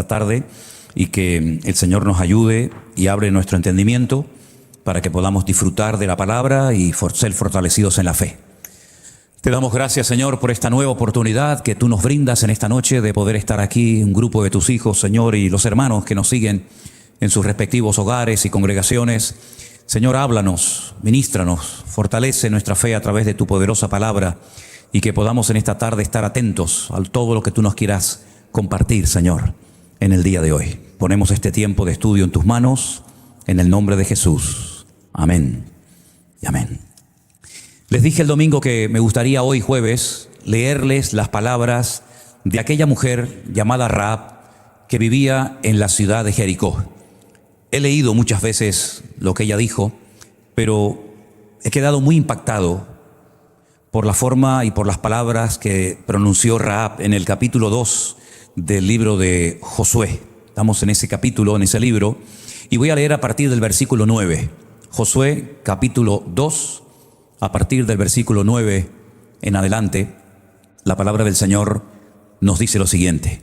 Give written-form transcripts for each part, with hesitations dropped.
esta tarde y que el Señor nos ayude y abre nuestro entendimiento para que podamos disfrutar de la palabra y ser fortalecidos en la fe. Te damos gracias, Señor, por esta nueva oportunidad que tú nos brindas en esta noche de poder estar aquí, un grupo de tus hijos, Señor, y los hermanos que nos siguen en sus respectivos hogares y congregaciones. Señor, háblanos, ministranos, fortalece nuestra fe a través de tu poderosa palabra y que podamos en esta tarde estar atentos a todo lo que tú nos quieras compartir, Señor, en el día de hoy. Ponemos este tiempo de estudio en tus manos, en el nombre de Jesús. Amén y amén. Les dije el domingo que me gustaría hoy jueves leerles las palabras de aquella mujer llamada Rahab que vivía en la ciudad de Jericó. He leído muchas veces lo que ella dijo, pero he quedado muy impactado por la forma y por las palabras que pronunció Rahab en el capítulo 2 del libro de Josué. Estamos en ese capítulo, en ese libro, y voy a leer a partir del versículo 9. Josué, capítulo 2, a partir del versículo 9 en adelante, la palabra del Señor nos dice lo siguiente.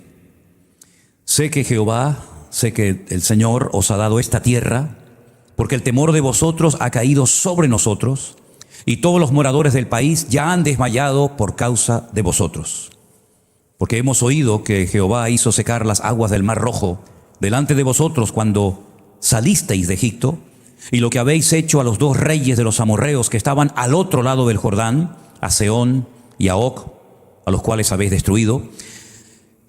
Sé que el Señor os ha dado esta tierra, porque el temor de vosotros ha caído sobre nosotros, y todos los moradores del país ya han desmayado por causa de vosotros. Porque hemos oído que Jehová hizo secar las aguas del Mar Rojo delante de vosotros cuando salisteis de Egipto, y lo que habéis hecho a los dos reyes de los amorreos que estaban al otro lado del Jordán, a Sehón y a Og, a los cuales habéis destruido.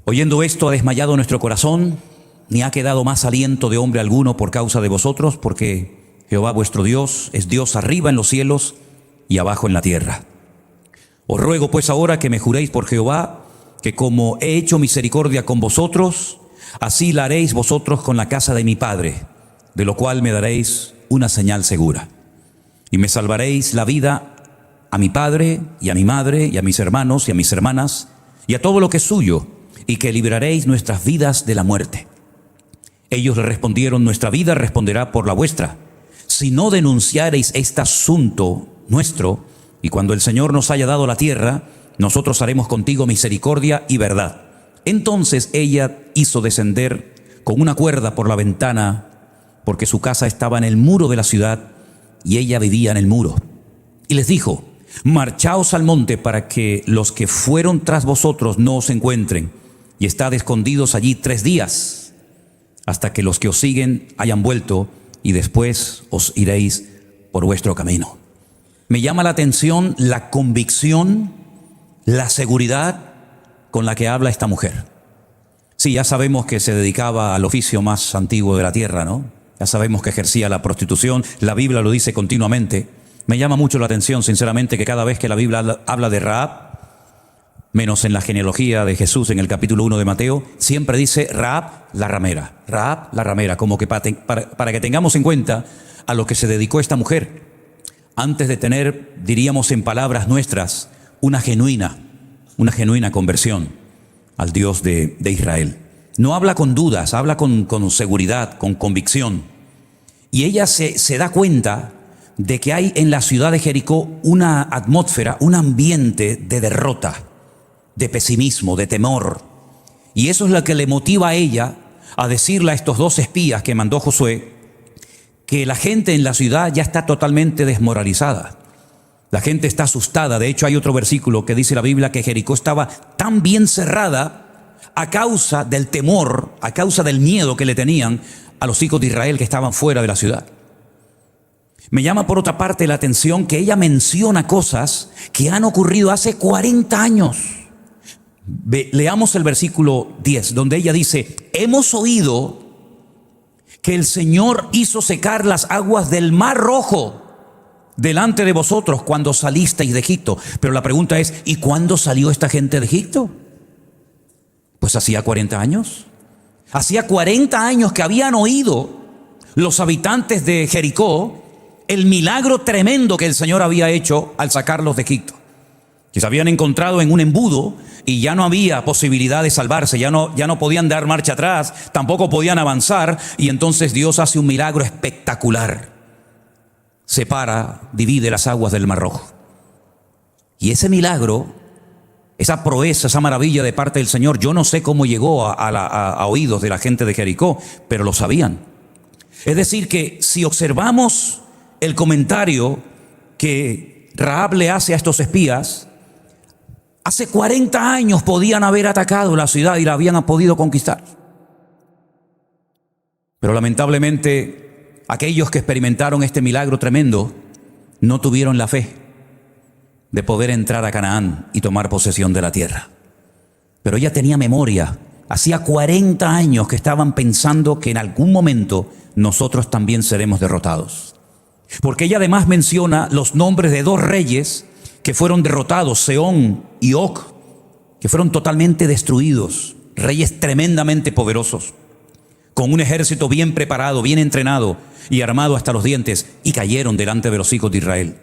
Oyendo esto ha desmayado nuestro corazón, ni ha quedado más aliento de hombre alguno por causa de vosotros, porque Jehová vuestro Dios es Dios arriba en los cielos y abajo en la tierra. Os ruego pues ahora que me juréis por Jehová, que como he hecho misericordia con vosotros, así la haréis vosotros con la casa de mi padre, de lo cual me daréis una señal segura. Y me salvaréis la vida a mi padre y a mi madre y a mis hermanos y a mis hermanas y a todo lo que es suyo, y que libraréis nuestras vidas de la muerte. Ellos le respondieron: nuestra vida responderá por la vuestra, si no denunciareis este asunto nuestro, y cuando el Señor nos haya dado la tierra, nosotros haremos contigo misericordia y verdad. Entonces ella hizo descender con una cuerda por la ventana, porque su casa estaba en el muro de la ciudad, y ella vivía en el muro. Y les dijo: marchaos al monte para que los que fueron tras vosotros no os encuentren, y estad escondidos allí 3 días, hasta que los que os siguen hayan vuelto, y después os iréis por vuestro camino. Me llama la atención la convicción, la seguridad con la que habla esta mujer. Sí, ya sabemos que se dedicaba al oficio más antiguo de la tierra, ¿no? Ya sabemos que ejercía la prostitución, la Biblia lo dice continuamente. Me llama mucho la atención, sinceramente, que cada vez que la Biblia habla de Rahab, menos en la genealogía de Jesús en el capítulo 1 de Mateo, siempre dice Rahab la ramera, como que para que tengamos en cuenta a lo que se dedicó esta mujer, antes de tener, diríamos en palabras nuestras, una genuina conversión al Dios de Israel. No habla con dudas, habla con seguridad, con convicción. Y ella se da cuenta de que hay en la ciudad de Jericó una atmósfera, un ambiente de derrota, de pesimismo, de temor. Y eso es lo que le motiva a ella a decirle a estos 2 espías que mandó Josué, que la gente en la ciudad ya está totalmente desmoralizada. La gente está asustada. De hecho, hay otro versículo que dice la Biblia que Jericó estaba tan bien cerrada a causa del temor, a causa del miedo que le tenían a los hijos de Israel que estaban fuera de la ciudad. Me llama por otra parte la atención que ella menciona cosas que han ocurrido hace 40 años. Leamos el versículo 10, donde ella dice: hemos oído que el Señor hizo secar las aguas del Mar Rojo delante de vosotros cuando salisteis de Egipto. Pero la pregunta es: ¿y cuándo salió esta gente de Egipto? Pues hacía 40 años. Hacía 40 años que habían oído los habitantes de Jericó el milagro tremendo que el Señor había hecho al sacarlos de Egipto. Que se habían encontrado en un embudo y ya no había posibilidad de salvarse, ya no podían dar marcha atrás, tampoco podían avanzar, y entonces Dios hace un milagro espectacular. Separa, divide las aguas del Mar Rojo. Y ese milagro esa proeza, esa maravilla de parte del Señor. Yo no sé cómo llegó a oídos de la gente de Jericó, pero lo sabían. Es decir, que si observamos el comentario que Rahab le hace a estos espías, hace 40 años podían haber atacado la ciudad y la habían podido conquistar. Pero lamentablemente, aquellos que experimentaron este milagro tremendo no tuvieron la fe de poder entrar a Canaán y tomar posesión de la tierra. Pero ella tenía memoria. Hacía 40 años que estaban pensando que en algún momento nosotros también seremos derrotados. Porque ella además menciona los nombres de 2 reyes que fueron derrotados, Sehón y Og, que fueron totalmente destruidos, reyes tremendamente poderosos, con un ejército bien preparado, bien entrenado y armado hasta los dientes, y cayeron delante de los hijos de Israel.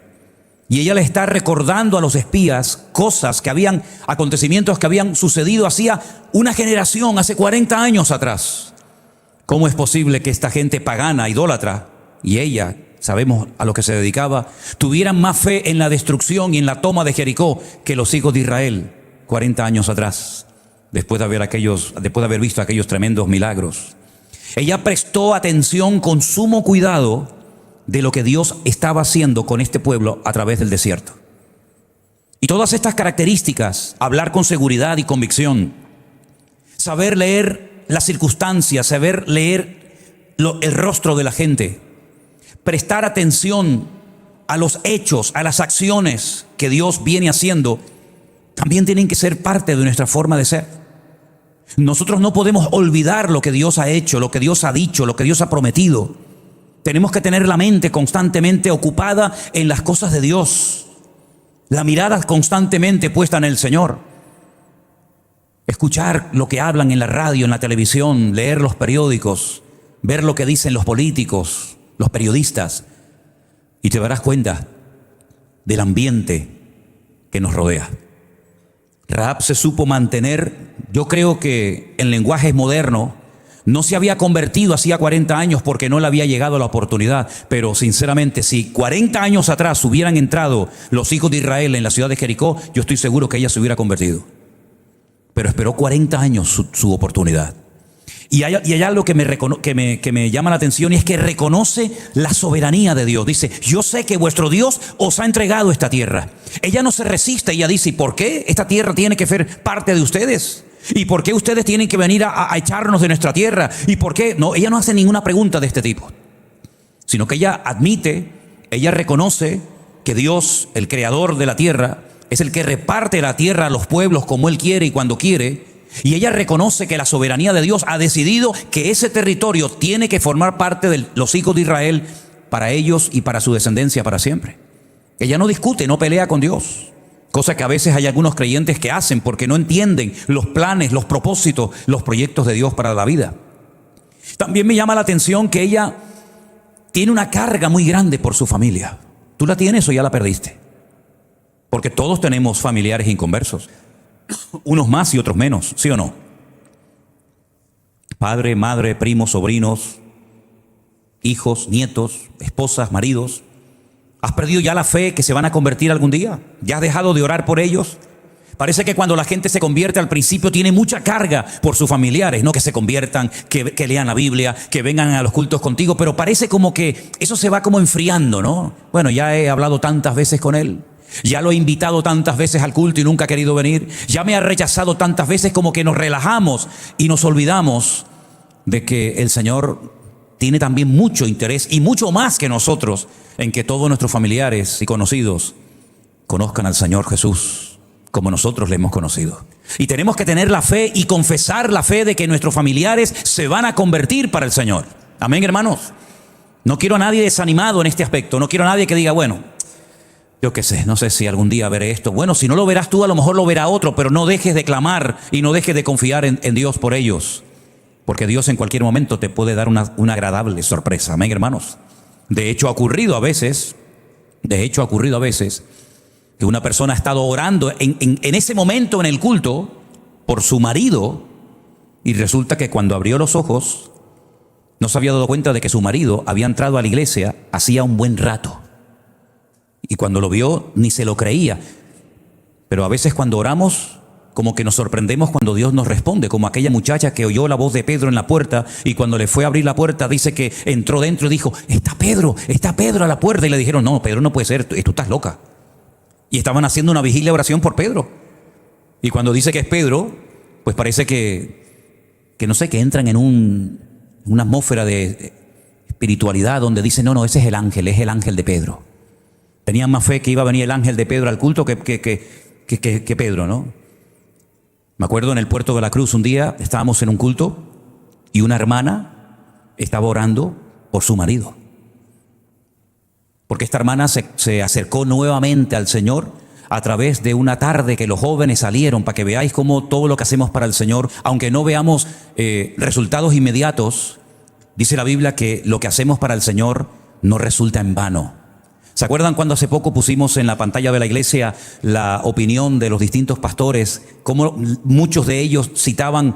Y ella le está recordando a los espías acontecimientos que habían sucedido hacía una generación, hace 40 años atrás. ¿Cómo es posible que esta gente pagana, idólatra, y ella, sabemos a lo que se dedicaba, tuvieran más fe en la destrucción y en la toma de Jericó que los hijos de Israel 40 años atrás, después de haber visto aquellos tremendos milagros? Ella prestó atención con sumo cuidado de lo que Dios estaba haciendo con este pueblo a través del desierto. Y todas estas características, hablar con seguridad y convicción, saber leer las circunstancias, saber leer el rostro de la gente, prestar atención a los hechos, a las acciones que Dios viene haciendo, también tienen que ser parte de nuestra forma de ser. Nosotros no podemos olvidar lo que Dios ha hecho, lo que Dios ha dicho, lo que Dios ha prometido. Tenemos que tener la mente constantemente ocupada en las cosas de Dios, la mirada constantemente puesta en el Señor. Escuchar lo que hablan en la radio, en la televisión, leer los periódicos, ver lo que dicen los políticos, los periodistas, y te darás cuenta del ambiente que nos rodea. Rahab se supo mantener. Yo creo que en lenguaje moderno no se había convertido hacía 40 años porque no le había llegado la oportunidad. Pero sinceramente, si 40 años atrás hubieran entrado los hijos de Israel en la ciudad de Jericó, yo estoy seguro que ella se hubiera convertido. Pero esperó 40 años su oportunidad. Y hay algo que me llama la atención, y es que reconoce la soberanía de Dios. Dice: yo sé que vuestro Dios os ha entregado esta tierra. Ella no se resiste, ella dice: ¿y por qué esta tierra tiene que ser parte de ustedes? ¿Y por qué ustedes tienen que venir a echarnos de nuestra tierra? ¿Y por qué? No, ella no hace ninguna pregunta de este tipo, sino que ella admite, ella reconoce que Dios, el creador de la tierra, es el que reparte la tierra a los pueblos como Él quiere y cuando quiere. Y ella reconoce que la soberanía de Dios ha decidido que ese territorio tiene que formar parte de los hijos de Israel para ellos y para su descendencia para siempre. Ella no discute, no pelea con Dios, cosa que a veces hay algunos creyentes que hacen porque no entienden los planes, los propósitos, los proyectos de Dios para la vida. También me llama la atención que ella tiene una carga muy grande por su familia. ¿Tú la tienes o ya la perdiste? Porque todos tenemos familiares inconversos. Unos más y otros menos, ¿sí o no? Padre, madre, primos, sobrinos, hijos, nietos, esposas, maridos. ¿Has perdido ya la fe que se van a convertir algún día? ¿Ya has dejado de orar por ellos? Parece que cuando la gente se convierte al principio tiene mucha carga por sus familiares, no que se conviertan, que lean la Biblia, que vengan a los cultos contigo, pero parece como que eso se va como enfriando, ¿no? Bueno, ya he hablado tantas veces con él. Ya lo he invitado tantas veces al culto y nunca ha querido venir. Ya me ha rechazado tantas veces, como que nos relajamos y nos olvidamos de que el Señor tiene también mucho interés y mucho más que nosotros en que todos nuestros familiares y conocidos conozcan al Señor Jesús como nosotros le hemos conocido. Y tenemos que tener la fe y confesar la fe de que nuestros familiares se van a convertir para el Señor. Amén, hermanos. No quiero a nadie desanimado en este aspecto. No quiero a nadie que diga: bueno, yo qué sé, no sé si algún día veré esto. Bueno, si no lo verás tú, a lo mejor lo verá otro, pero no dejes de clamar y no dejes de confiar en Dios por ellos, porque Dios en cualquier momento te puede dar una agradable sorpresa. Amén, hermanos. De hecho, ha ocurrido a veces que una persona ha estado orando en ese momento en el culto por su marido, y resulta que cuando abrió los ojos no se había dado cuenta de que su marido había entrado a la iglesia hacía un buen rato. Y cuando lo vio ni se lo creía. Pero a veces cuando oramos como que nos sorprendemos cuando Dios nos responde, como aquella muchacha que oyó la voz de Pedro en la puerta y cuando le fue a abrir la puerta dice que entró dentro y dijo, está Pedro a la puerta. Y le dijeron, no, Pedro no puede ser, tú estás loca. Y estaban haciendo una vigilia de oración por Pedro. Y cuando dice que es Pedro, pues parece que no sé, que entran en una atmósfera de espiritualidad donde dicen, no, ese es el ángel de Pedro. Tenían más fe que iba a venir el ángel de Pedro al culto que Pedro, ¿no? Me acuerdo en el Puerto de la Cruz un día estábamos en un culto y una hermana estaba orando por su marido. Porque esta hermana se acercó nuevamente al Señor a través de una tarde que los jóvenes salieron, para que veáis cómo todo lo que hacemos para el Señor, aunque no veamos resultados inmediatos, dice la Biblia que lo que hacemos para el Señor no resulta en vano. ¿Se acuerdan cuando hace poco pusimos en la pantalla de la iglesia la opinión de los distintos pastores? Cómo muchos de ellos citaban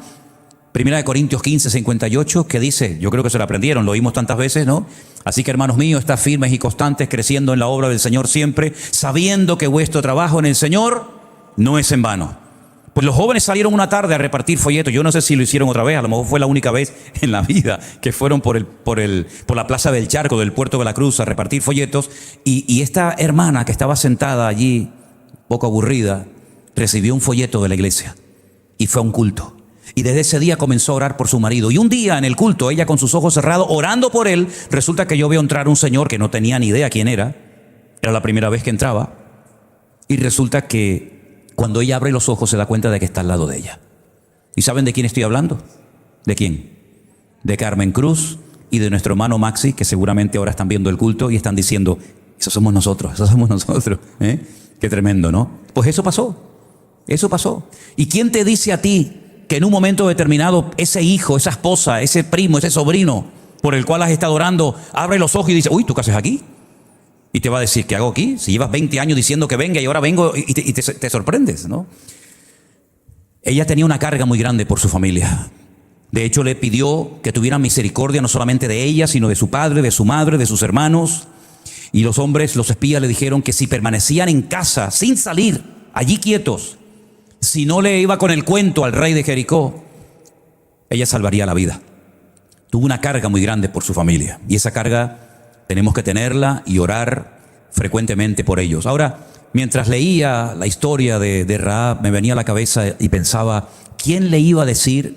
1 Corintios 15, 58, que dice, yo creo que se lo aprendieron, lo oímos tantas veces, ¿no? Así que, hermanos míos, estad firmes y constantes, creciendo en la obra del Señor siempre, sabiendo que vuestro trabajo en el Señor no es en vano. Pues los jóvenes salieron una tarde a repartir folletos. Yo no sé si lo hicieron otra vez, a lo mejor fue la única vez en la vida que fueron por la Plaza del Charco del Puerto de la Cruz a repartir folletos. Y esta hermana que estaba sentada allí, poco aburrida, recibió un folleto de la iglesia y fue a un culto. Y desde ese día comenzó a orar por su marido. Y un día en el culto, ella con sus ojos cerrados, orando por él, resulta que yo veo entrar un señor que no tenía ni idea quién era. Era la primera vez que entraba. Y resulta que cuando ella abre los ojos se da cuenta de que está al lado de ella. ¿Y saben de quién estoy hablando? ¿De quién? De Carmen Cruz y de nuestro hermano Maxi, que seguramente ahora están viendo el culto y están diciendo, esos somos nosotros. ¿Eh? Qué tremendo, ¿no? Pues eso pasó. ¿Y quién te dice a ti que en un momento determinado ese hijo, esa esposa, ese primo, ese sobrino por el cual has estado orando, abre los ojos y dice, uy, ¿tú qué haces aquí? Y te va a decir, ¿qué hago aquí? Si llevas 20 años diciendo que venga y ahora vengo y te sorprendes, ¿no? Ella tenía una carga muy grande por su familia. De hecho, le pidió que tuviera misericordia no solamente de ella, sino de su padre, de su madre, de sus hermanos. Y los hombres, los espías, le dijeron que si permanecían en casa, sin salir, allí quietos, si no le iba con el cuento al rey de Jericó, ella salvaría la vida. Tuvo una carga muy grande por su familia. Y esa carga tenemos que tenerla y orar frecuentemente por ellos. Ahora, mientras leía la historia de Rahab, me venía a la cabeza y pensaba, ¿quién le iba a decir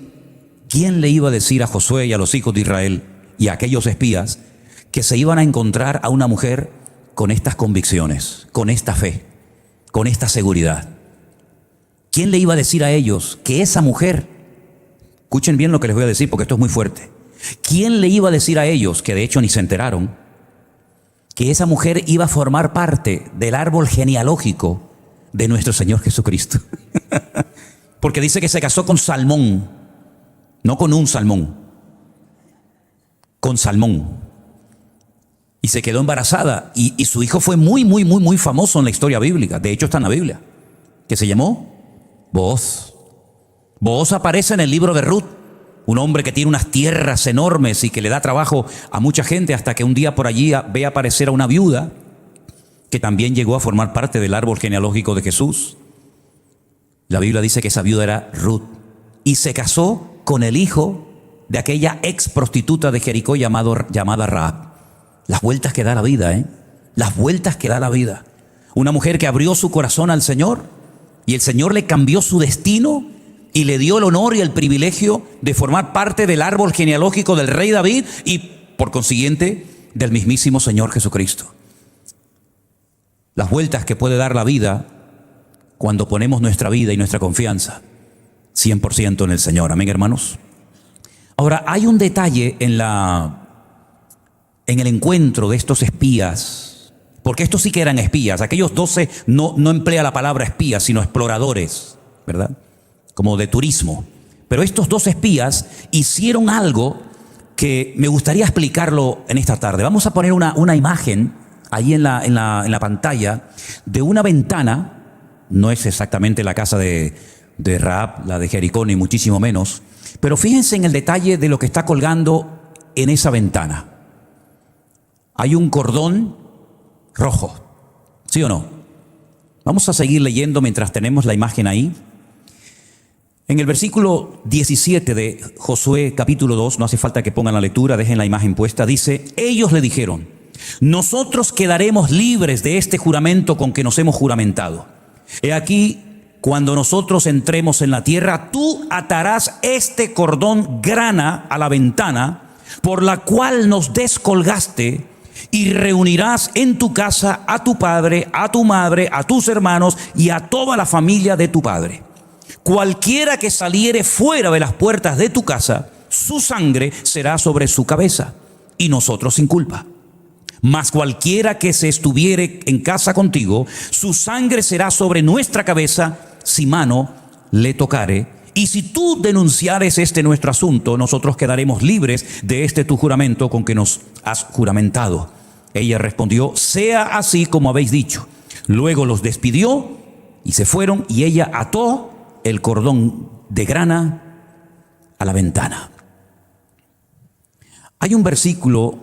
a Josué y a los hijos de Israel y a aquellos espías que se iban a encontrar a una mujer con estas convicciones, con esta fe, con esta seguridad? ¿Quién le iba a decir a ellos que esa mujer, escuchen bien lo que les voy a decir porque esto es muy fuerte, quién le iba a decir a ellos, que de hecho ni se enteraron, que esa mujer iba a formar parte del árbol genealógico de nuestro Señor Jesucristo? Porque dice que se casó con Salmón, no con un salmón, con Salmón. Y se quedó embarazada y su hijo fue muy famoso en la historia bíblica. De hecho está en la Biblia, que se llamó Booz. Booz aparece en el libro de Ruth. Un hombre que tiene unas tierras enormes y que le da trabajo a mucha gente hasta que un día por allí ve aparecer a una viuda que también llegó a formar parte del árbol genealógico de Jesús. La Biblia dice que esa viuda era Ruth y se casó con el hijo de aquella ex prostituta de Jericó llamada Rahab. Las vueltas que da la vida, ¿eh? Las vueltas que da la vida. Una mujer que abrió su corazón al Señor y el Señor le cambió su destino y le dio el honor y el privilegio de formar parte del árbol genealógico del rey David y, por consiguiente, del mismísimo Señor Jesucristo. Las vueltas que puede dar la vida cuando ponemos nuestra vida y nuestra confianza 100% en el Señor. Amén, hermanos. Ahora, hay un detalle en el encuentro de estos espías, porque estos sí que eran espías. Aquellos 12 no emplea la palabra espías, sino exploradores, ¿verdad? Como de turismo. Pero estos 2 espías hicieron algo que me gustaría explicarlo en esta tarde. Vamos a poner una imagen ahí en la pantalla de una ventana. No es exactamente la casa de Rahab, la de Jericó, ni muchísimo menos. Pero fíjense en el detalle de lo que está colgando en esa ventana. Hay un cordón rojo, ¿sí o no? Vamos a seguir leyendo mientras tenemos la imagen ahí. En el versículo 17 de Josué capítulo 2, no hace falta que pongan la lectura, dejen la imagen puesta, dice: ellos le dijeron: nosotros quedaremos libres de este juramento con que nos hemos juramentado. He aquí, cuando nosotros entremos en la tierra, tú atarás este cordón grana a la ventana por la cual nos descolgaste, y reunirás en tu casa a tu padre, a tu madre, a tus hermanos y a toda la familia de tu padre. Cualquiera que saliere fuera de las puertas de tu casa, su sangre será sobre su cabeza, y nosotros sin culpa. Mas cualquiera que se estuviere en casa contigo, su sangre será sobre nuestra cabeza, si mano le tocare. Y si tú denunciares este nuestro asunto, nosotros quedaremos libres de este tu juramento con que nos has juramentado. Ella respondió: sea así como habéis dicho. Luego los despidió y se fueron, y ella ató el cordón de grana a la ventana. Hay un versículo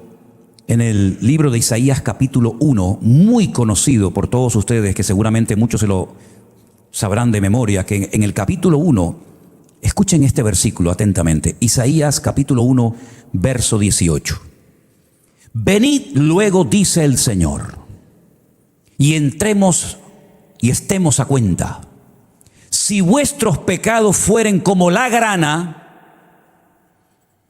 en el libro de Isaías capítulo 1, muy conocido por todos ustedes, que seguramente muchos se lo sabrán de memoria, que en el capítulo 1, escuchen este versículo atentamente, Isaías capítulo 1, verso 18. Venid luego, dice el Señor, y entremos y estemos a cuenta. Si vuestros pecados fueren como la grana,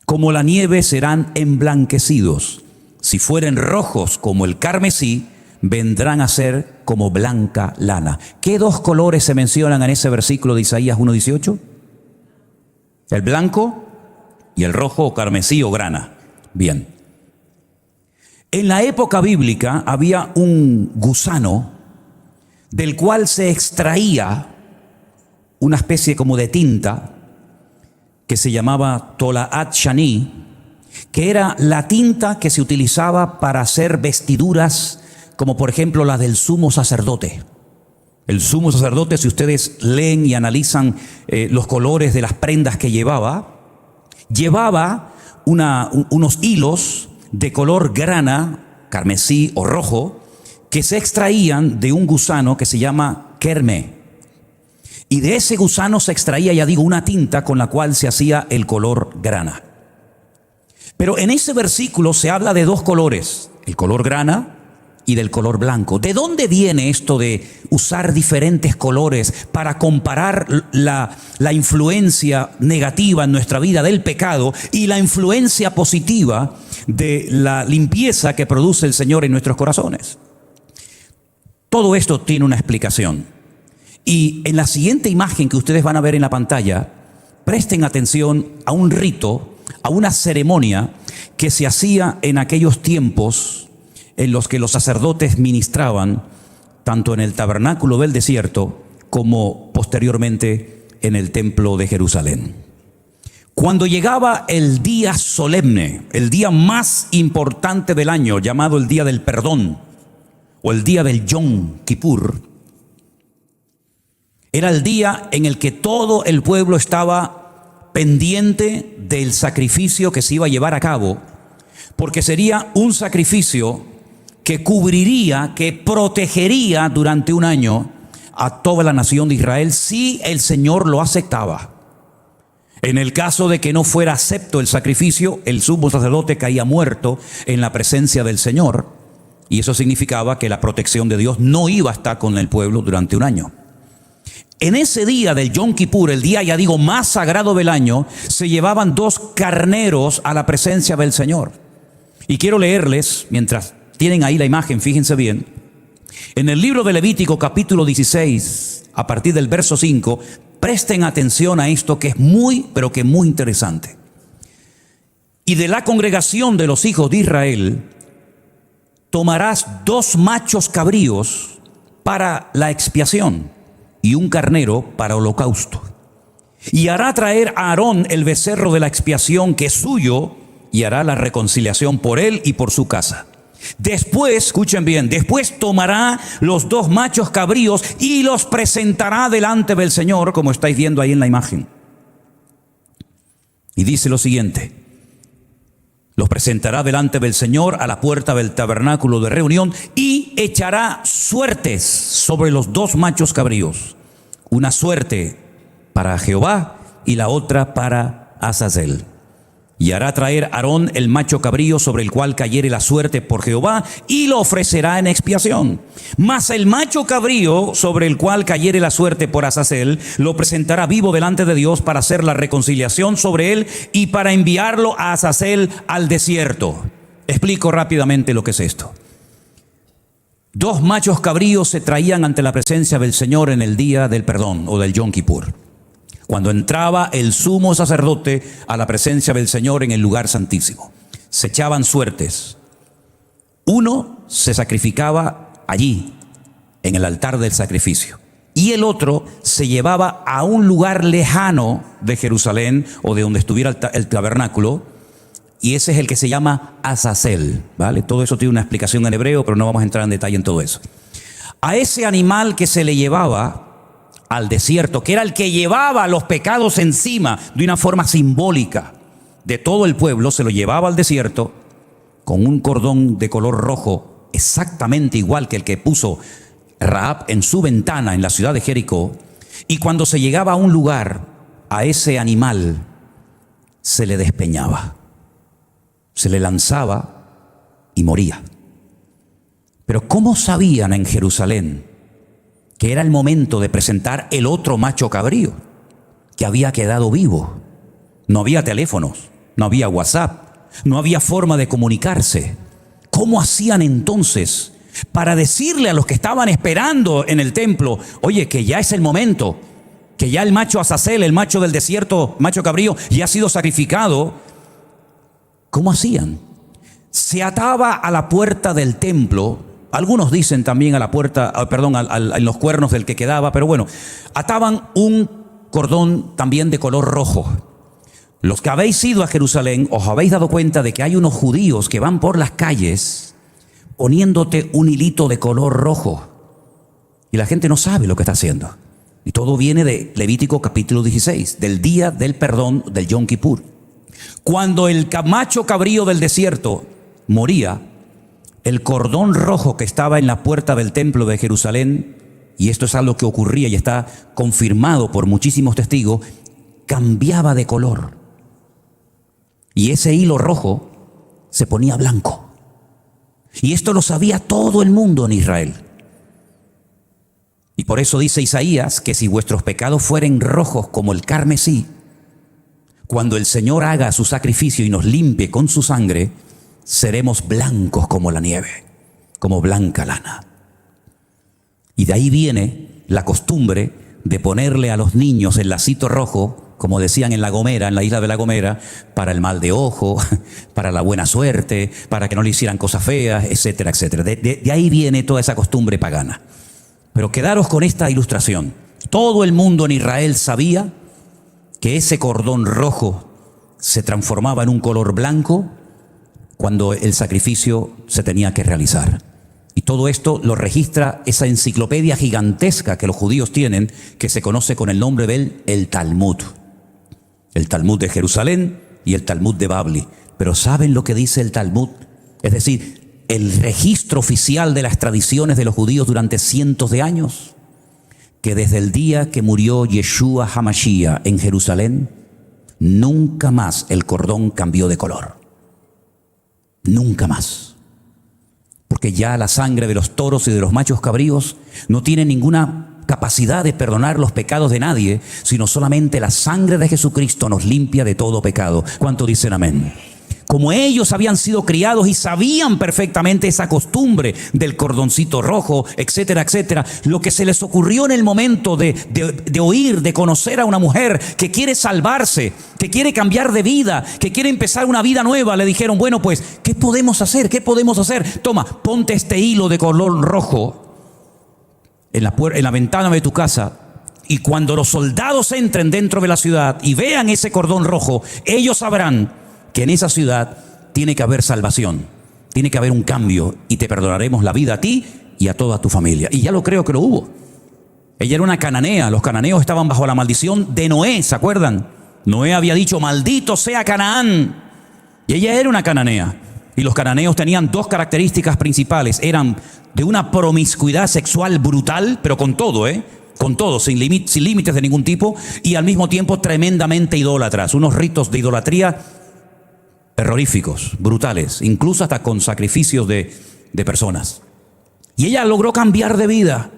como la nieve serán emblanquecidos. Si fueren rojos como el carmesí, vendrán a ser como blanca lana. ¿Qué dos colores se mencionan en ese versículo de Isaías 1:18? El blanco y el rojo o carmesí o grana. Bien. En la época bíblica había un gusano del cual se extraía una especie como de tinta que se llamaba Tolaat Shani, que era la tinta que se utilizaba para hacer vestiduras, como por ejemplo la del sumo sacerdote. El sumo sacerdote, si ustedes leen y analizan los colores de las prendas que llevaba unos hilos de color grana, carmesí o rojo, que se extraían de un gusano que se llama kerme. Y de ese gusano se extraía, ya digo, una tinta con la cual se hacía el color grana. Pero en ese versículo se habla de dos colores, el color grana y del color blanco. ¿De dónde viene esto de usar diferentes colores para comparar la influencia negativa en nuestra vida del pecado y la influencia positiva de la limpieza que produce el Señor en nuestros corazones? Todo esto tiene una explicación. Y en la siguiente imagen que ustedes van a ver en la pantalla, presten atención a un rito, a una ceremonia que se hacía en aquellos tiempos en los que los sacerdotes ministraban, tanto en el tabernáculo del desierto como posteriormente en el templo de Jerusalén. Cuando llegaba el día solemne, el día más importante del año, llamado el día del perdón o el día del Yom Kippur, era el día en el que todo el pueblo estaba pendiente del sacrificio que se iba a llevar a cabo, porque sería un sacrificio que cubriría, que protegería durante un año a toda la nación de Israel si el Señor lo aceptaba. En el caso de que no fuera acepto el sacrificio, el sumo sacerdote caía muerto en la presencia del Señor, y eso significaba que la protección de Dios no iba a estar con el pueblo durante un año. En ese día del Yom Kippur, el día, ya digo, más sagrado del año, se llevaban 2 carneros a la presencia del Señor. Y quiero leerles, mientras tienen ahí la imagen, fíjense bien, en el libro de Levítico capítulo 16, a partir del verso 5, presten atención a esto que es muy, pero que muy interesante. Y de la congregación de los hijos de Israel, tomarás 2 machos cabríos para la expiación y un carnero para holocausto. Y hará traer a Aarón el becerro de la expiación que es suyo, y hará la reconciliación por él y por su casa. Después, escuchen bien, después tomará los 2 machos cabríos y los presentará delante del Señor, como estáis viendo ahí en la imagen. Y dice lo siguiente: los presentará delante del Señor a la puerta del tabernáculo de reunión y echará suertes sobre los 2 machos cabríos. Una suerte para Jehová y la otra para Azazel. Y hará traer Aarón el macho cabrío sobre el cual cayere la suerte por Jehová, y lo ofrecerá en expiación. Mas el macho cabrío sobre el cual cayere la suerte por Azazel, lo presentará vivo delante de Dios para hacer la reconciliación sobre él y para enviarlo a Azazel al desierto. Explico rápidamente lo que es esto. 2 machos cabríos se traían ante la presencia del Señor en el día del perdón o del Yom Kippur, cuando entraba el sumo sacerdote a la presencia del Señor en el lugar santísimo. Se echaban suertes. Uno se sacrificaba allí, en el altar del sacrificio, y el otro se llevaba a un lugar lejano de Jerusalén o de donde estuviera el tabernáculo, y ese es el que se llama Azazel, ¿vale? Todo eso tiene una explicación en hebreo, pero no vamos a entrar en detalle en todo eso. A ese animal que se le llevaba al desierto, que era el que llevaba los pecados encima de una forma simbólica de todo el pueblo, se lo llevaba al desierto con un cordón de color rojo, exactamente igual que el que puso Rahab en su ventana en la ciudad de Jericó. Y cuando se llegaba a un lugar, a ese animal se le despeñaba, se le lanzaba y moría. Pero ¿cómo sabían en Jerusalén que era el momento de presentar el otro macho cabrío que había quedado vivo? No había teléfonos, no había WhatsApp, no había forma de comunicarse. ¿Cómo hacían entonces para decirle a los que estaban esperando en el templo, oye, que ya es el momento, que ya el macho Azazel, el macho del desierto, macho cabrío, ya ha sido sacrificado? ¿Cómo hacían? Se ataba a la puerta del templo. Algunos dicen también a la puerta, en los cuernos del que quedaba, pero bueno, ataban un cordón también de color rojo. Los que habéis ido a Jerusalén os habéis dado cuenta de que hay unos judíos que van por las calles poniéndote un hilito de color rojo. Y la gente no sabe lo que está haciendo. Y todo viene de Levítico capítulo 16, del día del perdón del Yom Kippur. Cuando el macho cabrío del desierto moría, el cordón rojo que estaba en la puerta del templo de Jerusalén, y esto es algo que ocurría y está confirmado por muchísimos testigos, cambiaba de color. Y ese hilo rojo se ponía blanco. Y esto lo sabía todo el mundo en Israel. Y por eso dice Isaías que si vuestros pecados fueren rojos como el carmesí, cuando el Señor haga su sacrificio y nos limpie con su sangre, seremos blancos como la nieve, como blanca lana. Y de ahí viene la costumbre de ponerle a los niños el lacito rojo, como decían en La Gomera, en la isla de La Gomera, para el mal de ojo, para la buena suerte, para que no le hicieran cosas feas, etcétera, etcétera. De ahí viene toda esa costumbre pagana. Pero quedaros con esta ilustración. Todo el mundo en Israel sabía que ese cordón rojo se transformaba en un color blanco cuando el sacrificio se tenía que realizar. Y todo esto lo registra esa enciclopedia gigantesca que los judíos tienen, que se conoce con el nombre del Talmud. El Talmud de Jerusalén y el Talmud de Babli. Pero ¿saben lo que dice el Talmud? Es decir, el registro oficial de las tradiciones de los judíos durante cientos de años. Que desde el día que murió Yeshua HaMashiach en Jerusalén, nunca más el cordón cambió de color. Nunca más. Porque ya la sangre de los toros y de los machos cabríos no tiene ninguna capacidad de perdonar los pecados de nadie, sino solamente la sangre de Jesucristo nos limpia de todo pecado. ¿Cuánto dicen amén? Como ellos habían sido criados y sabían perfectamente esa costumbre del cordoncito rojo, etcétera, etcétera, lo que se les ocurrió en el momento de oír, de conocer a una mujer que quiere salvarse, que quiere cambiar de vida, que quiere empezar una vida nueva, le dijeron, bueno, pues, ¿qué podemos hacer? ¿Qué podemos hacer? Toma, ponte este hilo de color rojo en la ventana de tu casa, y cuando los soldados entren dentro de la ciudad y vean ese cordón rojo, ellos sabrán que en esa ciudad tiene que haber salvación, tiene que haber un cambio, y te perdonaremos la vida a ti y a toda tu familia. Y ya lo creo que lo hubo. Ella era una cananea, los cananeos estaban bajo la maldición de Noé, ¿se acuerdan? Noé había dicho, maldito sea Canaán, y ella era una cananea. Y los cananeos tenían 2 características principales, eran de una promiscuidad sexual brutal, pero con todo, con todo, sin límites de ningún tipo, y al mismo tiempo tremendamente idólatras, unos ritos de idolatría terroríficos, brutales, incluso hasta con sacrificios de personas. Y ella logró cambiar de vida,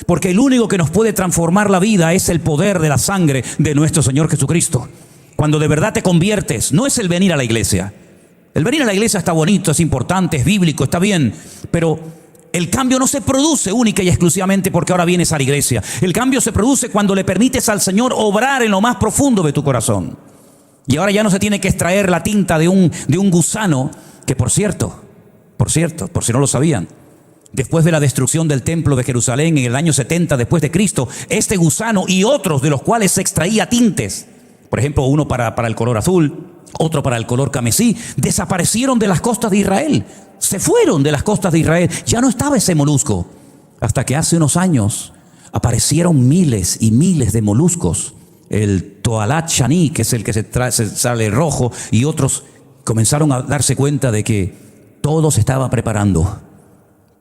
porque el único que nos puede transformar la vida es el poder de la sangre de nuestro Señor Jesucristo. Cuando de verdad te conviertes, no es el venir a la iglesia. El venir a la iglesia está bonito, es importante, es bíblico, está bien, pero el cambio no se produce única y exclusivamente porque ahora vienes a la iglesia. El cambio se produce cuando le permites al Señor obrar en lo más profundo de tu corazón. Y ahora ya no se tiene que extraer la tinta de un gusano, que por cierto, por si no lo sabían, después de la destrucción del templo de Jerusalén en el año 70 después de Cristo, este gusano y otros de los cuales se extraía tintes, por ejemplo, uno para el color azul, otro para el color camesí, desaparecieron de las costas de Israel. Se fueron de las costas de Israel. Ya no estaba ese molusco. Hasta que hace unos años aparecieron miles y miles de moluscos. El Toalat Shani, que es el que se sale rojo, y otros comenzaron a darse cuenta de que todo se estaba preparando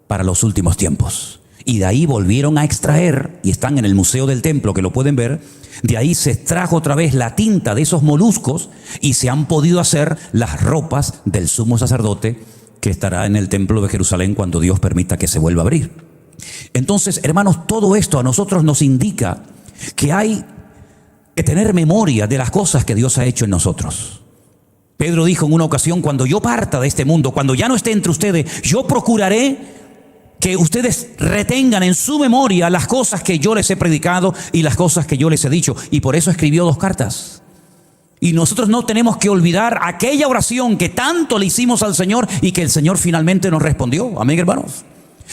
para los últimos tiempos. Y de ahí volvieron a extraer, y están en el Museo del Templo, que lo pueden ver. De ahí se extrajo otra vez la tinta de esos moluscos y se han podido hacer las ropas del sumo sacerdote que estará en el templo de Jerusalén cuando Dios permita que se vuelva a abrir. Entonces, hermanos, todo esto a nosotros nos indica que hay que tener memoria de las cosas que Dios ha hecho en nosotros. Pedro dijo en una ocasión: cuando yo parta de este mundo, cuando ya no esté entre ustedes, yo procuraré que ustedes retengan en su memoria las cosas que yo les he predicado y las cosas que yo les he dicho. Y por eso escribió 2 cartas. Y nosotros no tenemos que olvidar aquella oración que tanto le hicimos al Señor y que el Señor finalmente nos respondió. Amén, hermanos.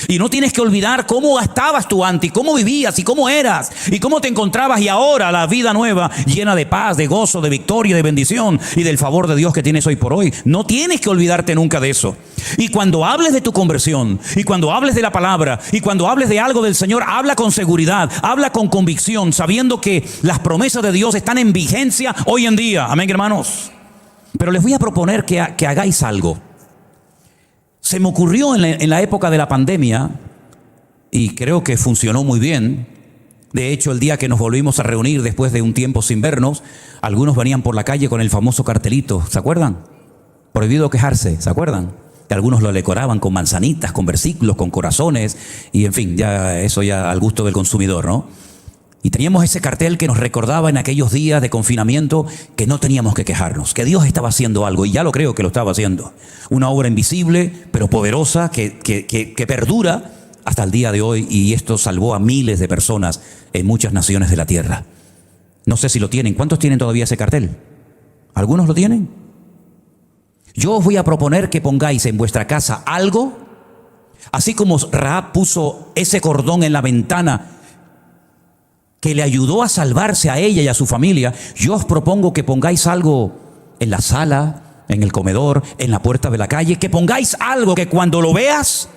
Y no tienes que olvidar cómo estabas tú antes, y cómo vivías, y cómo eras, y cómo te encontrabas, y ahora la vida nueva, llena de paz, de gozo, de victoria, de bendición, y del favor de Dios que tienes hoy por hoy. No tienes que olvidarte nunca de eso. Y cuando hables de tu conversión, y cuando hables de la palabra, y cuando hables de algo del Señor, habla con seguridad, habla con convicción, sabiendo que las promesas de Dios están en vigencia hoy en día. Amén, hermanos. Pero les voy a proponer que hagáis algo. Se me ocurrió en la época de la pandemia, y creo que funcionó muy bien. De hecho, el día que nos volvimos a reunir después de un tiempo sin vernos, algunos venían por la calle con el famoso cartelito, ¿se acuerdan? Prohibido quejarse, ¿se acuerdan? Que algunos lo decoraban con manzanitas, con versículos, con corazones, y en fin, ya eso ya al gusto del consumidor, ¿no? Y teníamos ese cartel que nos recordaba en aquellos días de confinamiento que no teníamos que quejarnos, que Dios estaba haciendo algo, y ya lo creo que lo estaba haciendo. Una obra invisible, pero poderosa, que perdura hasta el día de hoy, y esto salvó a miles de personas en muchas naciones de la tierra. No sé si lo tienen. ¿Cuántos tienen todavía ese cartel? ¿Algunos lo tienen? Yo os voy a proponer que pongáis en vuestra casa algo, así como Rahab puso ese cordón en la ventana que le ayudó a salvarse a ella y a su familia. Yo os propongo que pongáis algo en la sala, en el comedor, en la puerta de la calle, que pongáis algo que cuando lo veas,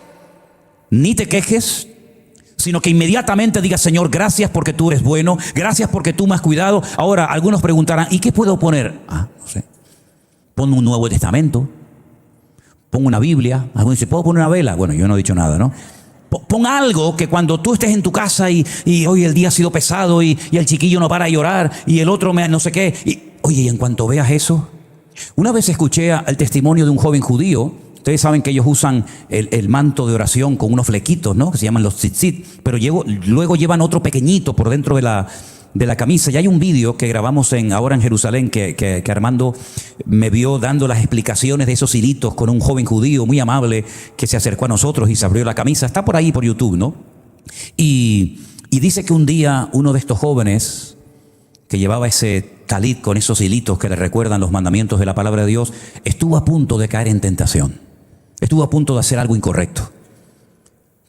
ni te quejes, sino que inmediatamente digas: Señor, gracias porque tú eres bueno, gracias porque tú me has cuidado. Ahora, algunos preguntarán: ¿y qué puedo poner? No sé. Pon un Nuevo Testamento, pon una Biblia. Algunos dicen: ¿puedo poner una vela? Bueno, yo no he dicho nada, ¿no? Pon algo que cuando tú estés en tu casa y hoy el día ha sido pesado y el chiquillo no para de llorar y el otro no sé qué. Y en cuanto veas eso, una vez escuché el testimonio de un joven judío. Ustedes saben que ellos usan el manto de oración con unos flequitos, ¿no? Que se llaman los tzitzit, pero luego llevan otro pequeñito por dentro de la camisa. Y hay un vídeo que grabamos ahora en Jerusalén que Armando me vio dando las explicaciones de esos hilitos con un joven judío muy amable que se acercó a nosotros y se abrió la camisa. Está por ahí por YouTube, ¿no? Y dice que un día uno de estos jóvenes que llevaba ese talit con esos hilitos que le recuerdan los mandamientos de la palabra de Dios, estuvo a punto de caer en tentación. Estuvo a punto de hacer algo incorrecto.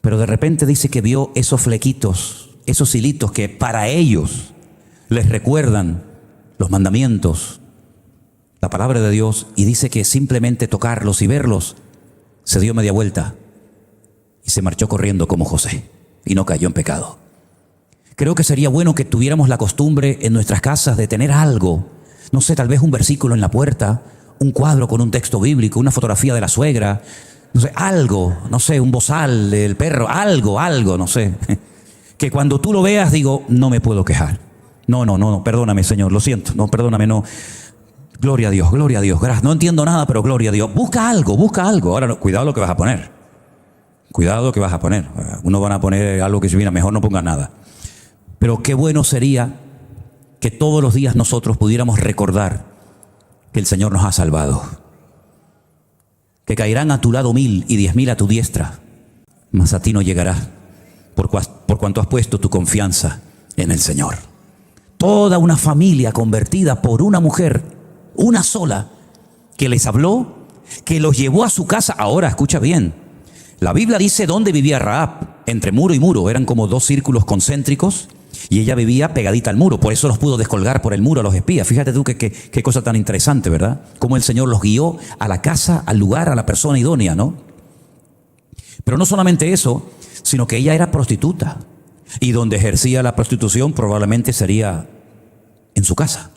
Pero de repente dice que vio esos flequitos, esos hilitos que para ellos les recuerdan los mandamientos, la palabra de Dios, y dice que simplemente tocarlos y verlos, se dio media vuelta y se marchó corriendo como José y no cayó en pecado. Creo que sería bueno que tuviéramos la costumbre en nuestras casas de tener algo, no sé, tal vez un versículo en la puerta, un cuadro con un texto bíblico, una fotografía de la suegra, no sé, algo, no sé, un bozal del perro, algo, no sé. que cuando tú lo veas digo, no me puedo quejar. No, perdóname, Señor, lo siento, no, perdóname, no. Gloria a Dios, gracias. No entiendo nada, pero gloria a Dios. Busca algo. Ahora, cuidado lo que vas a poner. Cuidado lo que vas a poner. Uno van a poner algo que si viene, mejor no pongas nada. Pero qué bueno sería que todos los días nosotros pudiéramos recordar que el Señor nos ha salvado. Que caerán a tu lado 1000 y 10.000 a tu diestra, mas a ti no llegará, por cuanto has puesto tu confianza en el Señor. Toda una familia convertida por una mujer, una sola, que les habló, que los llevó a su casa. Ahora, escucha bien, la Biblia dice dónde vivía Rahab, entre muro y muro, eran como 2 círculos concéntricos, y ella vivía pegadita al muro, por eso los pudo descolgar por el muro a los espías. Fíjate tú qué cosa tan interesante, ¿verdad? Cómo el Señor los guió a la casa, al lugar, a la persona idónea, ¿no? Pero no solamente eso, sino que ella era prostituta, y donde ejercía la prostitución probablemente sería en su casa.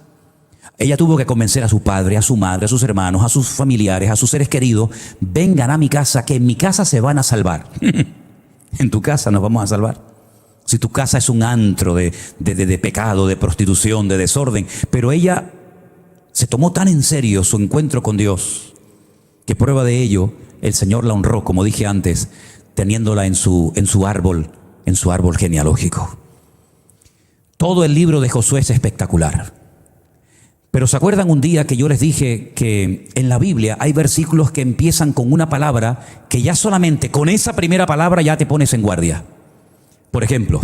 Ella tuvo que convencer a su padre, a su madre, a sus hermanos, a sus familiares, a sus seres queridos: vengan a mi casa, que en mi casa se van a salvar. En tu casa nos vamos a salvar. Si tu casa es un antro de pecado, de prostitución, de desorden. Pero ella se tomó tan en serio su encuentro con Dios, que prueba de ello, el Señor la honró, como dije antes, teniéndola en su árbol genealógico. Todo el libro de Josué es espectacular. Pero ¿se acuerdan un día que yo les dije que en la Biblia hay versículos que empiezan con una palabra que ya solamente con esa primera palabra ya te pones en guardia? Por ejemplo,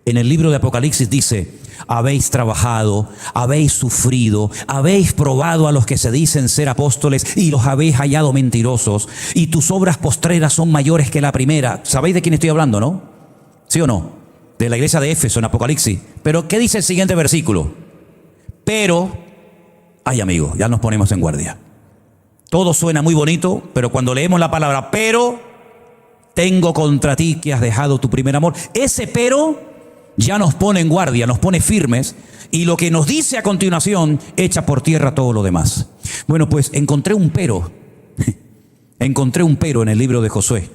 en el libro de Apocalipsis dice: habéis trabajado, habéis sufrido, habéis probado a los que se dicen ser apóstoles y los habéis hallado mentirosos, y tus obras postreras son mayores que la primera. ¿Sabéis de quién estoy hablando, no? ¿Sí o no? De la iglesia de Éfeso en Apocalipsis. Pero ¿qué dice el siguiente versículo? Pero, ay amigo, ya nos ponemos en guardia. Todo suena muy bonito, pero cuando leemos la palabra pero, tengo contra ti que has dejado tu primer amor, ese pero ya nos pone en guardia, nos pone firmes, y lo que nos dice a continuación echa por tierra todo lo demás. Bueno, pues encontré un pero en el libro de Josué.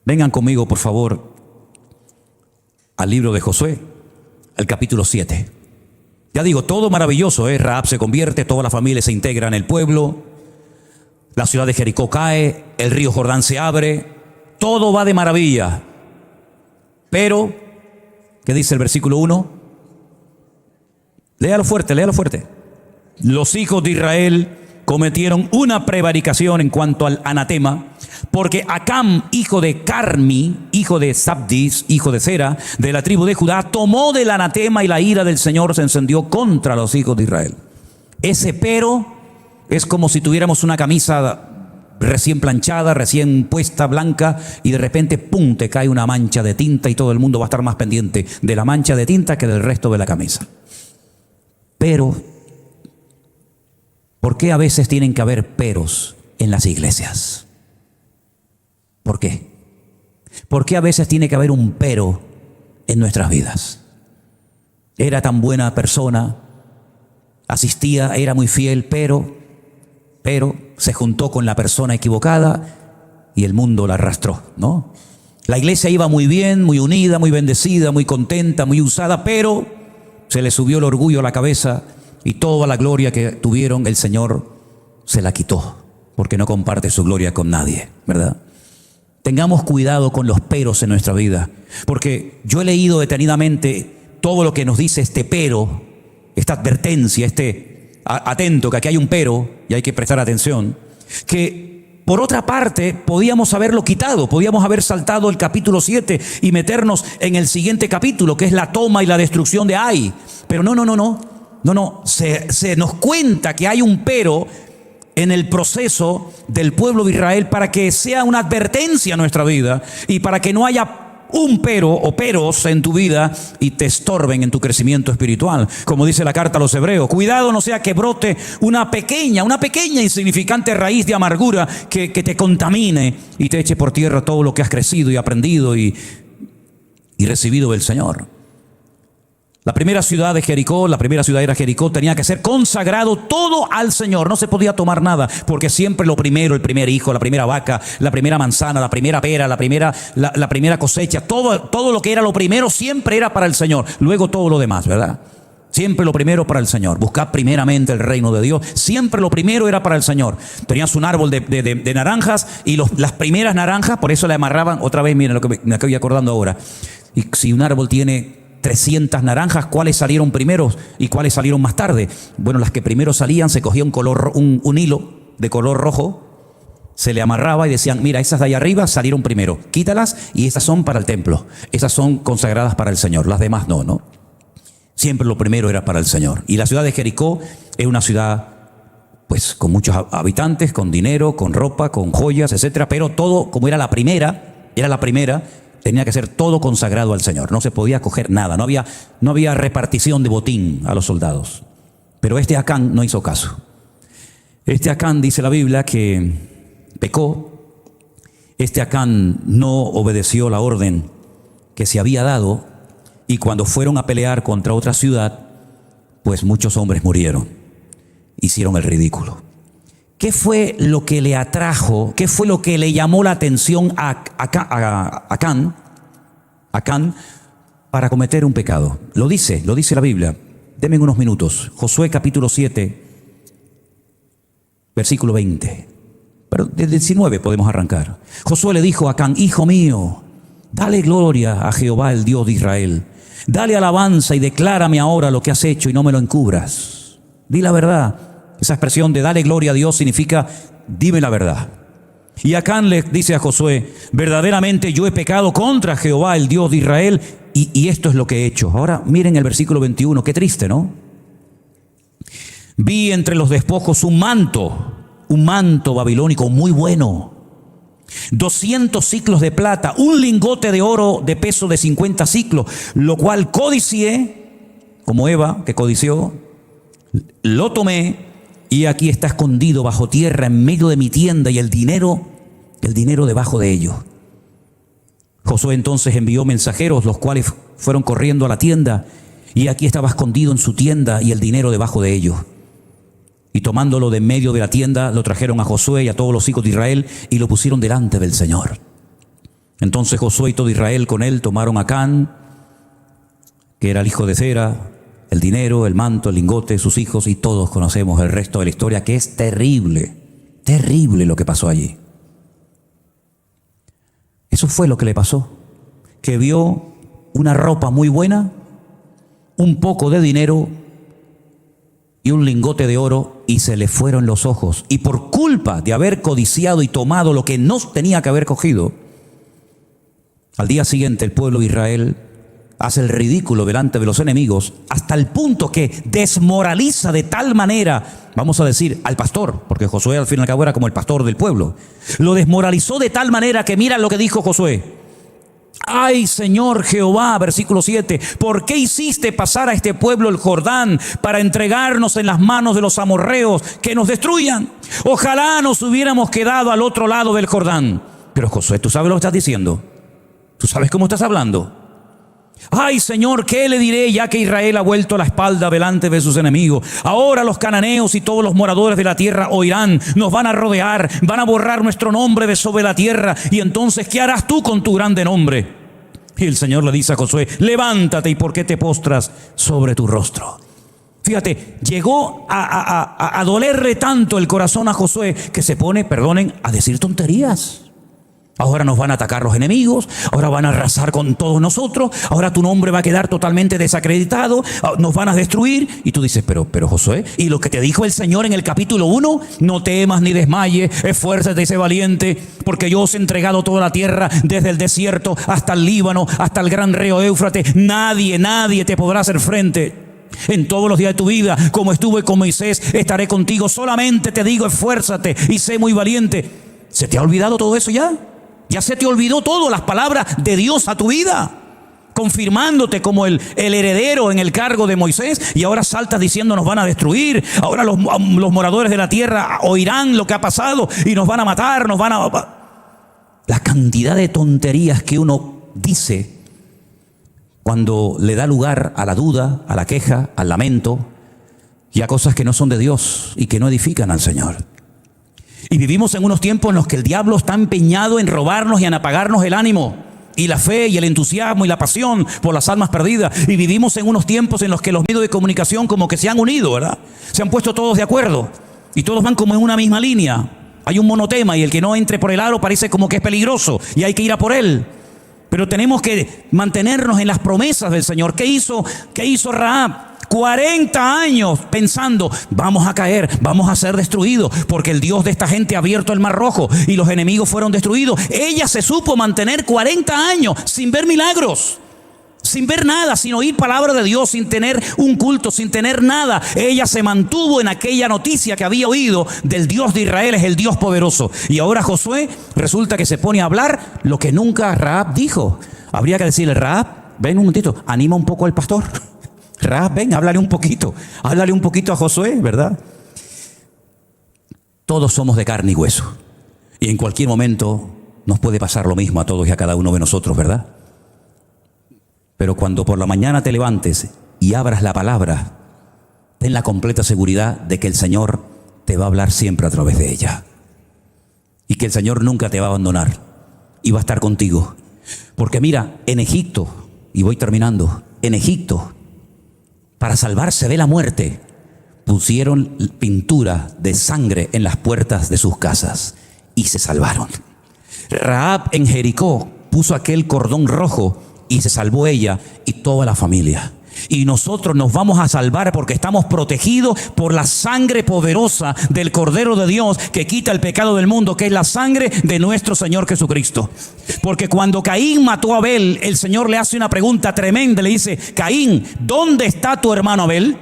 Vengan conmigo, por favor, al libro de Josué, al capítulo 7. Ya digo, todo maravilloso, ¿eh? Rahab se convierte, toda la familia se integra en el pueblo, la ciudad de Jericó cae, el río Jordán se abre, todo va de maravilla. Pero, ¿qué dice el versículo 1? Léalo fuerte. Los hijos de Israel cometieron una prevaricación en cuanto al anatema, porque Acam, hijo de Carmi, hijo de Sabdis, hijo de Zera, de la tribu de Judá, tomó del anatema, y la ira del Señor se encendió contra los hijos de Israel. Ese pero es como si tuviéramos una camisa recién planchada, recién puesta, blanca, y de repente, ¡pum!, te cae una mancha de tinta, y todo el mundo va a estar más pendiente de la mancha de tinta que del resto de la camisa. Pero, ¿por qué a veces tienen que haber peros en las iglesias? ¿Por qué? ¿Por qué a veces tiene que haber un pero en nuestras vidas? Era tan buena persona, asistía, era muy fiel, pero se juntó con la persona equivocada y el mundo la arrastró, ¿no? La iglesia iba muy bien, muy unida, muy bendecida, muy contenta, muy usada, pero se le subió el orgullo a la cabeza, y toda la gloria que tuvieron el Señor se la quitó, porque no comparte su gloria con nadie, ¿verdad? Tengamos cuidado con los peros en nuestra vida, porque yo he leído detenidamente todo lo que nos dice este pero, esta advertencia, atento, que aquí hay un pero y hay que prestar atención, que por otra parte podíamos haberlo quitado, podíamos haber saltado el capítulo 7 y meternos en el siguiente capítulo, que es la toma y la destrucción de Ai. Pero no, se nos cuenta que hay un pero en el proceso del pueblo de Israel, para que sea una advertencia a nuestra vida, y para que no haya un pero o peros en tu vida y te estorben en tu crecimiento espiritual. Como dice la carta a los Hebreos, cuidado no sea que brote una pequeña insignificante raíz de amargura que te contamine y te eche por tierra todo lo que has crecido y aprendido y recibido del Señor. La primera ciudad de Jericó, la primera ciudad era Jericó, tenía que ser consagrado todo al Señor. No se podía tomar nada, porque siempre lo primero, el primer hijo, la primera vaca, la primera manzana, la primera pera, la primera cosecha, todo lo que era lo primero siempre era para el Señor. Luego todo lo demás, ¿verdad? Siempre lo primero para el Señor. Buscad primeramente el reino de Dios. Siempre lo primero era para el Señor. Tenías un árbol de naranjas y las primeras naranjas, por eso le amarraban, otra vez, miren lo que me estoy acordando ahora. Y si un árbol tiene 300 naranjas, ¿cuáles salieron primero y cuáles salieron más tarde? Bueno, las que primero salían se cogía un hilo de color rojo, se le amarraba y decían, mira, esas de ahí arriba salieron primero, quítalas y esas son para el templo, esas son consagradas para el Señor, las demás no. Siempre lo primero era para el Señor. Y la ciudad de Jericó es una ciudad pues con muchos habitantes, con dinero, con ropa, con joyas, etcétera, pero todo, como era la primera, tenía que ser todo consagrado al Señor. No se podía coger nada, no había repartición de botín a los soldados. Pero este Acán no hizo caso. Este Acán, dice la Biblia, que pecó. Este Acán no obedeció la orden que se había dado, y cuando fueron a pelear contra otra ciudad, pues muchos hombres murieron. Hicieron el ridículo. ¿Qué fue lo que le atrajo? ¿Qué fue lo que le llamó la atención a Acán para cometer un pecado? Lo dice la Biblia. Denme unos minutos. Josué capítulo 7, versículo 20. Pero del 19 podemos arrancar. Josué le dijo a Acán, hijo mío, dale gloria a Jehová, el Dios de Israel. Dale alabanza y declárame ahora lo que has hecho y no me lo encubras. Di la verdad. Esa expresión de dale gloria a Dios significa dime la verdad. Y Acán le dice a Josué, verdaderamente yo he pecado contra Jehová, el Dios de Israel, y esto es lo que he hecho. Ahora miren el versículo 21, qué triste, ¿no? Vi entre los despojos un manto babilónico muy bueno, 200 siclos de plata, un lingote de oro de peso de 50 siclos, lo cual codicié, como Eva que codició, lo tomé. Y aquí está escondido bajo tierra en medio de mi tienda y el dinero debajo de ello. Josué entonces envió mensajeros, los cuales fueron corriendo a la tienda, y aquí estaba escondido en su tienda y el dinero debajo de ello. Y tomándolo de en medio de la tienda, lo trajeron a Josué y a todos los hijos de Israel y lo pusieron delante del Señor. Entonces Josué y todo Israel con él tomaron a Acán, que era el hijo de Zera, el dinero, el manto, el lingote, sus hijos, y todos conocemos el resto de la historia, que es terrible, terrible lo que pasó allí. Eso fue lo que le pasó, que vio una ropa muy buena, un poco de dinero y un lingote de oro, y se le fueron los ojos. Y por culpa de haber codiciado y tomado lo que no tenía que haber cogido, al día siguiente el pueblo de Israel hace el ridículo delante de los enemigos, hasta el punto que desmoraliza de tal manera, vamos a decir, al pastor, porque Josué al fin y al cabo era como el pastor del pueblo. Lo desmoralizó de tal manera que mira lo que dijo Josué. Ay, Señor Jehová, versículo 7, ¿por qué hiciste pasar a este pueblo el Jordán para entregarnos en las manos de los amorreos que nos destruyan? Ojalá nos hubiéramos quedado al otro lado del Jordán. Pero Josué, ¿tú sabes lo que estás diciendo? ¿Tú sabes cómo estás hablando? Ay, Señor, ¿qué le diré ya que Israel ha vuelto la espalda delante de sus enemigos? Ahora los cananeos y todos los moradores de la tierra oirán, nos van a rodear, van a borrar nuestro nombre de sobre la tierra. Y entonces, ¿qué harás tú con tu grande nombre? Y el Señor le dice a Josué, levántate, ¿y por qué te postras sobre tu rostro? Fíjate, llegó a dolerle tanto el corazón a Josué que se pone, perdonen, a decir tonterías. Ahora nos van a atacar los enemigos, ahora van a arrasar con todos nosotros, ahora tu nombre va a quedar totalmente desacreditado, nos van a destruir. Y tú dices, pero Josué, ¿y lo que te dijo el Señor en el capítulo 1? No temas ni desmayes, esfuérzate y sé valiente, porque yo os he entregado toda la tierra, desde el desierto hasta el Líbano, hasta el gran río Éufrates. Nadie te podrá hacer frente. En todos los días de tu vida, como estuve con Moisés, estaré contigo. Solamente te digo, esfuérzate y sé muy valiente. ¿Se te ha olvidado todo eso ya? Ya se te olvidó todo, las palabras de Dios a tu vida, confirmándote como el heredero en el cargo de Moisés, y ahora saltas diciendo nos van a destruir, ahora los moradores de la tierra oirán lo que ha pasado y nos van a matar, La cantidad de tonterías que uno dice cuando le da lugar a la duda, a la queja, al lamento y a cosas que no son de Dios y que no edifican al Señor. Y vivimos en unos tiempos en los que el diablo está empeñado en robarnos y en apagarnos el ánimo y la fe y el entusiasmo y la pasión por las almas perdidas. Y vivimos en unos tiempos en los que los medios de comunicación como que se han unido, ¿verdad? Se han puesto todos de acuerdo y todos van como en una misma línea. Hay un monotema y el que no entre por el aro parece como que es peligroso y hay que ir a por él. Pero tenemos que mantenernos en las promesas del Señor. ¿Qué hizo Rahab? 40 años pensando, vamos a caer, vamos a ser destruidos, porque el Dios de esta gente ha abierto el mar rojo y los enemigos fueron destruidos. Ella se supo mantener 40 años sin ver milagros, sin ver nada, sin oír palabra de Dios, sin tener un culto, sin tener nada. Ella se mantuvo en aquella noticia que había oído del Dios de Israel, es el Dios poderoso. Y ahora Josué resulta que se pone a hablar lo que nunca Rahab dijo. Habría que decirle, Rahab, ven un momentito, anima un poco al pastor. Rahab, ven, háblale un poquito a Josué, ¿verdad? Todos somos de carne y hueso. Y en cualquier momento nos puede pasar lo mismo a todos y a cada uno de nosotros, ¿verdad? Pero cuando por la mañana te levantes y abras la palabra, ten la completa seguridad de que el Señor te va a hablar siempre a través de ella. Y que el Señor nunca te va a abandonar y va a estar contigo. Porque mira, en Egipto, y voy terminando, en Egipto, para salvarse de la muerte, pusieron pintura de sangre en las puertas de sus casas y se salvaron. Rahab en Jericó puso aquel cordón rojo y se salvó ella y toda la familia. Y nosotros nos vamos a salvar porque estamos protegidos por la sangre poderosa del Cordero de Dios que quita el pecado del mundo, que es la sangre de nuestro Señor Jesucristo. Porque cuando Caín mató a Abel, el Señor le hace una pregunta tremenda. Le dice, Caín, ¿dónde está tu hermano Abel?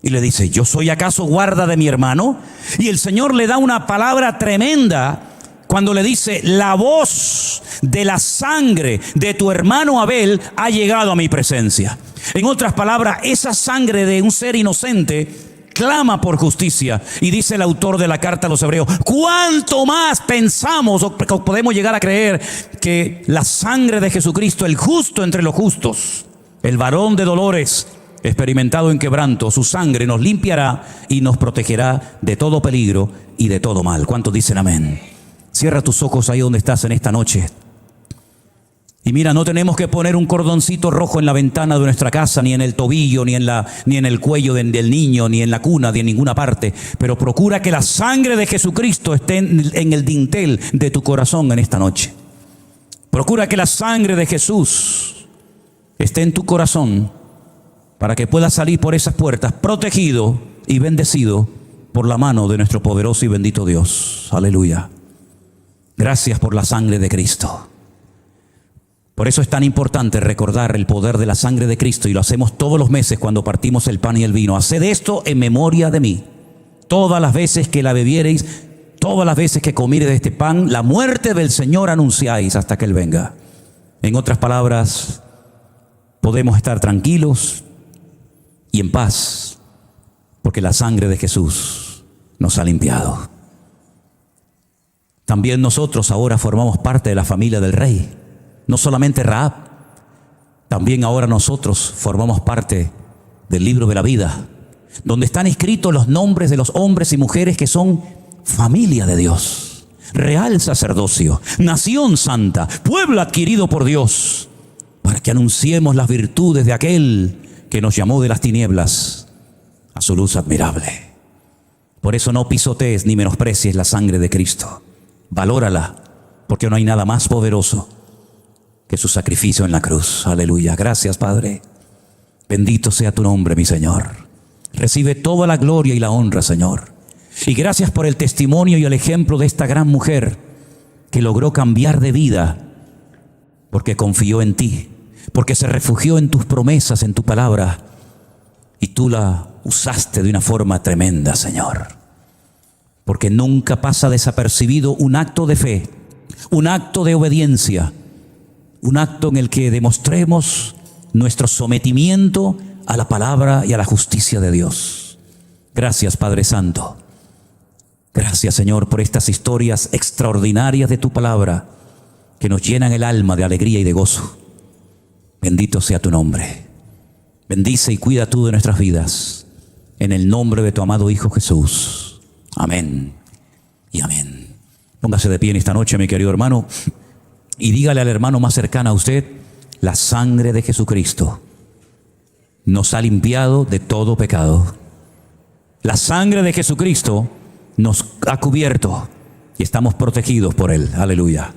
Y le dice, ¿yo soy acaso guarda de mi hermano? Y el Señor le da una palabra tremenda cuando le dice, la voz de la sangre de tu hermano Abel ha llegado a mi presencia. En otras palabras, esa sangre de un ser inocente clama por justicia. Y dice el autor de la carta a los Hebreos, ¿cuánto más pensamos o podemos llegar a creer que la sangre de Jesucristo, el justo entre los justos, el varón de dolores, experimentado en quebranto, su sangre nos limpiará y nos protegerá de todo peligro y de todo mal? ¿Cuántos dicen amén? Cierra tus ojos ahí donde estás en esta noche. Y mira, no tenemos que poner un cordoncito rojo en la ventana de nuestra casa, ni en el tobillo, ni en el cuello del niño, ni en la cuna, ni en ninguna parte. Pero procura que la sangre de Jesucristo esté en el dintel de tu corazón en esta noche. Procura que la sangre de Jesús esté en tu corazón para que puedas salir por esas puertas protegido y bendecido por la mano de nuestro poderoso y bendito Dios. Aleluya. Gracias por la sangre de Cristo. Por eso es tan importante recordar el poder de la sangre de Cristo, y lo hacemos todos los meses cuando partimos el pan y el vino. Haced esto en memoria de mí. Todas las veces que la bebiereis, todas las veces que comiereis de este pan, la muerte del Señor anunciáis hasta que Él venga. En otras palabras, podemos estar tranquilos y en paz, porque la sangre de Jesús nos ha limpiado. También nosotros ahora formamos parte de la familia del Rey. No solamente Rahab, también ahora nosotros formamos parte del libro de la vida, donde están escritos los nombres de los hombres y mujeres que son familia de Dios, real sacerdocio, nación santa, pueblo adquirido por Dios, para que anunciemos las virtudes de aquel que nos llamó de las tinieblas a su luz admirable. Por eso no pisotees ni menosprecies la sangre de Cristo. Valórala, porque no hay nada más poderoso que su sacrificio en la cruz. Aleluya. Gracias, Padre. Bendito sea tu nombre, mi Señor. Recibe toda la gloria y la honra, Señor. Y gracias por el testimonio y el ejemplo de esta gran mujer que logró cambiar de vida porque confió en ti, porque se refugió en tus promesas, en tu palabra, y tú la usaste de una forma tremenda, Señor. Porque nunca pasa desapercibido un acto de fe, un acto de obediencia, un acto en el que demostremos nuestro sometimiento a la palabra y a la justicia de Dios. Gracias, Padre Santo. Gracias, Señor, por estas historias extraordinarias de tu palabra que nos llenan el alma de alegría y de gozo. Bendito sea tu nombre. Bendice y cuida tú de nuestras vidas. En el nombre de tu amado Hijo Jesús. Amén y amén. Póngase de pie en esta noche, mi querido hermano, y dígale al hermano más cercano a usted: la sangre de Jesucristo nos ha limpiado de todo pecado. La sangre de Jesucristo nos ha cubierto y estamos protegidos por Él. Aleluya.